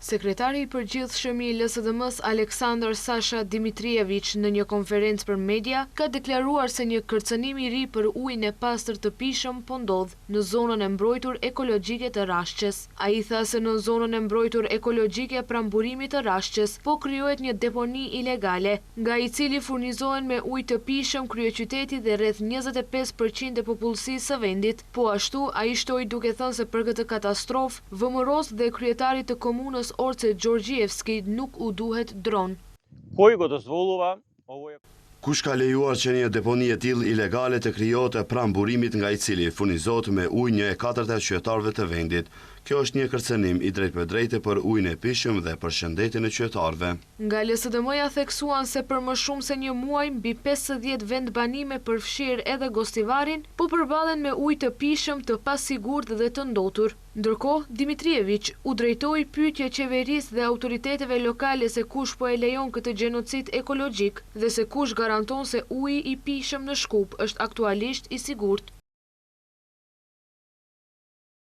Sekretari i përgjithshëm i LSDM-s Aleksandar Sasha Dimitrijević në një konferencë për media ka deklaruar se një kërcënim i ri për ujin e pastër të pishëm po ndodh në zonën e mbrojtur ekologjike të Rashqes. Ai tha se në zonën e mbrojtur ekologjike pranë burimit të Rashqes po krijohet një deponi ilegale, nga i cili furnizohen me ujë të pishëm kryeqyteti dhe rreth 25% e popullsisë së vendit. Po ashtu ai shtoi duke thënë se për këtë katastrofë vëmëros dhe kryetari të komunës Orce Gjorgjevski nuk u duhet dron. Kush ka lejuar që një deponi e tillë ilegale të krijohet pranë burimit nga i cili furnizohet me ujë 1/4 e qytetarëve të vendit? Kjo është një kërcënim i drejtpërdrejtë për ujin e pishëm dhe për shëndetin e qytetarëve. Nga LSDM-ja theksuan se për më shumë se një muaj mbi 50 vend banime përfshirë edhe Gostivarin po përballen me ujë të pishëm të pasigurt dhe të ndotur. Ndërkohë, Dimitrijević u drejtoi pyetje qeverisë dhe autoriteteve lokale se kush po e lejon këtë gjenocid ekologjik dhe se kush garanton se uji i pishëm në Shkup është aktualisht i sigurt.